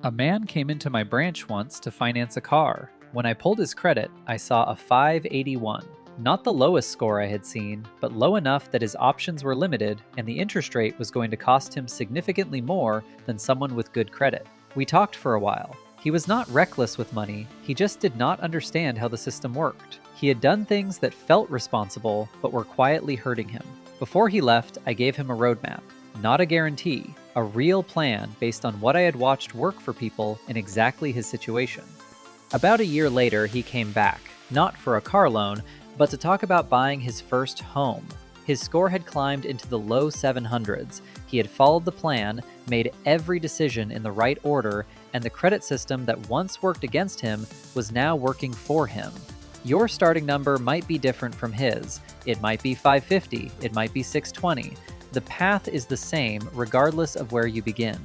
A man came into my branch once to finance a car. When I pulled his credit, I saw a 581. Not the lowest score I had seen, but low enough that his options were limited and the interest rate was going to cost him significantly more than someone with good credit. We talked for a while. He was not reckless with money, he just did not understand how the system worked. He had done things that felt responsible, but were quietly hurting him. Before he left, I gave him a roadmap. Not a guarantee, a real plan based on what I had watched work for people in exactly his situation. About a year later, he came back, not for a car loan, but to talk about buying his first home. His score had climbed into the low 700s. He had followed the plan, made every decision in the right order, and the credit system that once worked against him was now working for him. Your starting number might be different from his. It might be 550, it might be 620. The path is the same regardless of where you begin.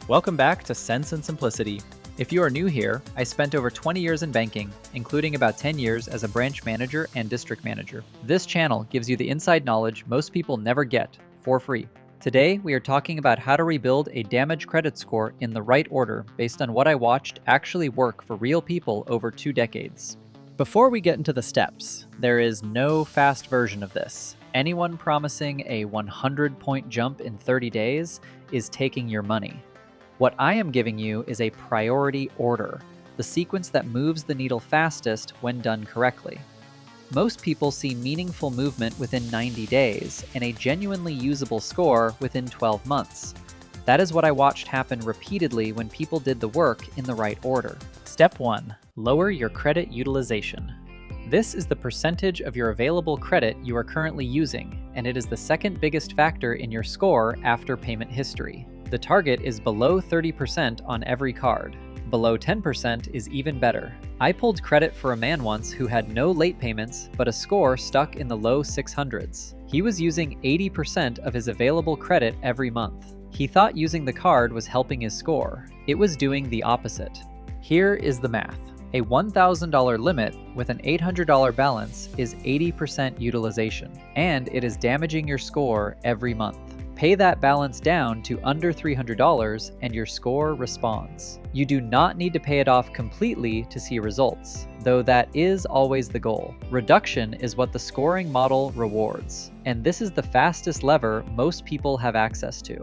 Welcome back to Sense and Simplicity. If you are new here, I spent over 20 years in banking, including about 10 years as a branch manager and district manager. This channel gives you the inside knowledge most people never get, for free. Today, we are talking about how to rebuild a damaged credit score in the right order based on what I watched actually work for real people over 2 decades. Before we get into the steps, there is no fast version of this. Anyone promising a 100-point jump in 30 days is taking your money. What I am giving you is a priority order, the sequence that moves the needle fastest when done correctly. Most people see meaningful movement within 90 days and a genuinely usable score within 12 months. That is what I watched happen repeatedly when people did the work in the right order. Step 1. Lower your credit utilization. This is the percentage of your available credit you are currently using, and it is the second biggest factor in your score after payment history. The target is below 30% on every card. Below 10% is even better. I pulled credit for a man once who had no late payments, but a score stuck in the low 600s. He was using 80% of his available credit every month. He thought using the card was helping his score. It was doing the opposite. Here is the math. A $1,000 limit with an $800 balance is 80% utilization, and it is damaging your score every month. Pay that balance down to under $300 and your score responds. You do not need to pay it off completely to see results, though that is always the goal. Reduction is what the scoring model rewards, and this is the fastest lever most people have access to.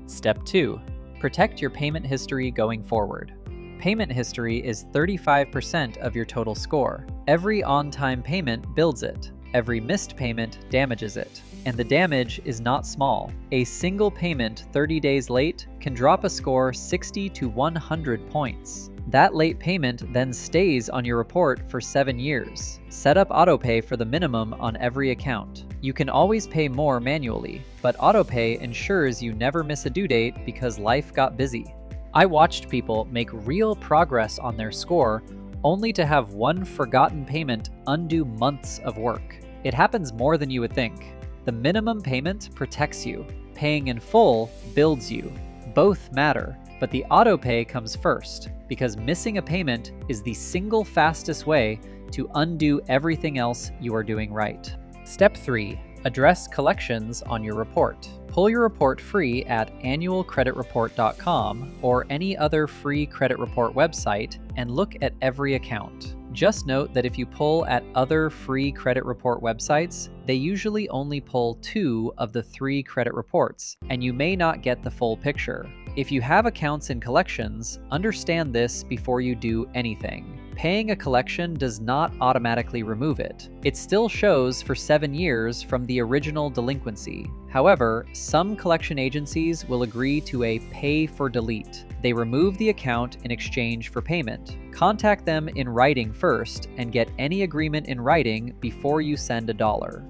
Step 2. Protect your payment history going forward. Payment history is 35% of your total score. Every on-time payment builds it. Every missed payment damages it. And the damage is not small. A single payment 30 days late can drop a score 60 to 100 points. That late payment then stays on your report for 7 years. Set up autopay for the minimum on every account. You can always pay more manually, but autopay ensures you never miss a due date because life got busy. I watched people make real progress on their score only to have one forgotten payment undo months of work. It happens more than you would think. The minimum payment protects you. Paying in full builds you. Both matter, but the autopay comes first because missing a payment is the single fastest way to undo everything else you are doing right. Step 3. Address collections on your report. Pull your report free at annualcreditreport.com or any other free credit report website and look at every account. Just note that if you pull at other free credit report websites, they usually only pull 2 of the 3 credit reports, and you may not get the full picture. If you have accounts in collections, understand this before you do anything. Paying a collection does not automatically remove it. It still shows for 7 years from the original delinquency. However, some collection agencies will agree to a pay for delete. They remove the account in exchange for payment. Contact them in writing first and get any agreement in writing before you send $1.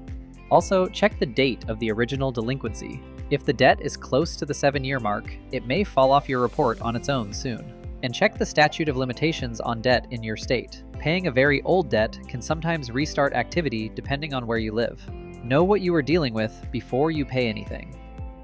Also, check the date of the original delinquency. If the debt is close to the 7-year mark, it may fall off your report on its own soon. And check the statute of limitations on debt in your state. Paying a very old debt can sometimes restart activity depending on where you live. Know what you are dealing with before you pay anything.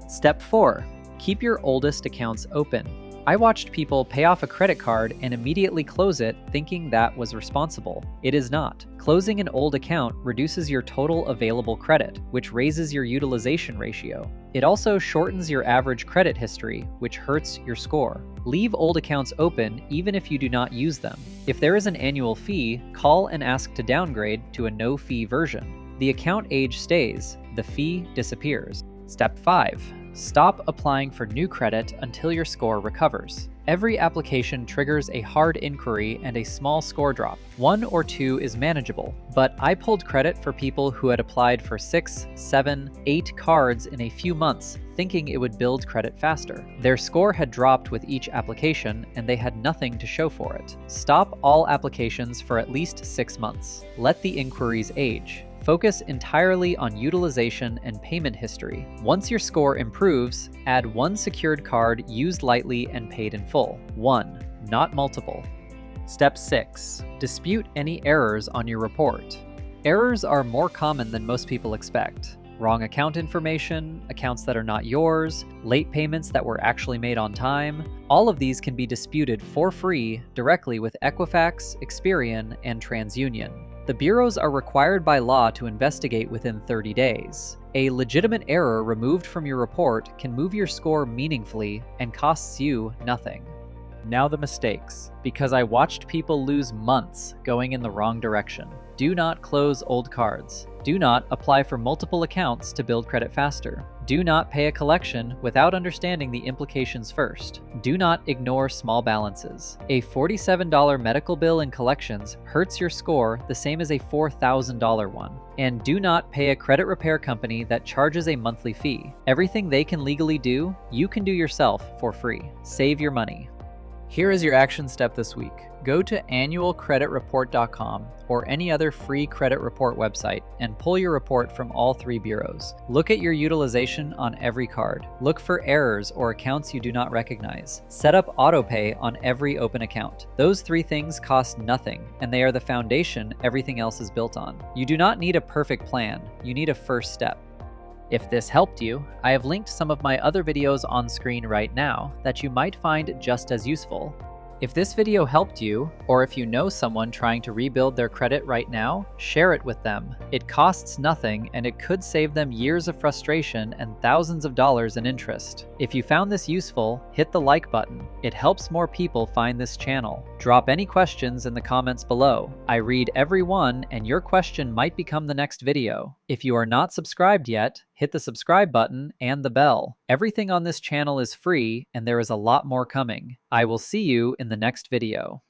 Step 4. Keep your oldest accounts open. I watched people pay off a credit card and immediately close it thinking that was responsible. It is not. Closing an old account reduces your total available credit, which raises your utilization ratio. It also shortens your average credit history, which hurts your score. Leave old accounts open even if you do not use them. If there is an annual fee, call and ask to downgrade to a no-fee version. The account age stays, the fee disappears. Step 5. Stop applying for new credit until your score recovers. Every application triggers a hard inquiry and a small score drop. 1 or 2 is manageable, but I pulled credit for people who had applied for 6, 7, 8 cards in a few months, thinking it would build credit faster. Their score had dropped with each application, and they had nothing to show for it. Stop all applications for at least 6 months. Let the inquiries age. Focus entirely on utilization and payment history. Once your score improves, add one secured card used lightly and paid in full. 1, not multiple. Step 6. Dispute any errors on your report. Errors are more common than most people expect. Wrong account information, accounts that are not yours, late payments that were actually made on time. All of these can be disputed for free directly with Equifax, Experian, and TransUnion. The bureaus are required by law to investigate within 30 days. A legitimate error removed from your report can move your score meaningfully and costs you nothing. Now the mistakes. Because I watched people lose months going in the wrong direction. Do not close old cards. Do not apply for multiple accounts to build credit faster. Do not pay a collection without understanding the implications first. Do not ignore small balances. A $47 medical bill in collections hurts your score the same as a $4,000 one. And do not pay a credit repair company that charges a monthly fee. Everything they can legally do, you can do yourself for free. Save your money. Here is your action step this week. Go to annualcreditreport.com or any other free credit report website and pull your report from all 3 bureaus. Look at your utilization on every card. Look for errors or accounts you do not recognize. Set up autopay on every open account. Those 3 things cost nothing, and they are the foundation everything else is built on. You do not need a perfect plan. You need a first step. If this helped you, I have linked some of my other videos on screen right now that you might find just as useful. If this video helped you, or if you know someone trying to rebuild their credit right now, share it with them. It costs nothing, and it could save them years of frustration and thousands of dollars in interest. If you found this useful, hit the like button. It helps more people find this channel. Drop any questions in the comments below. I read every one, and your question might become the next video. If you are not subscribed yet, hit the subscribe button and the bell. Everything on this channel is free, and there is a lot more coming. I will see you in the next video.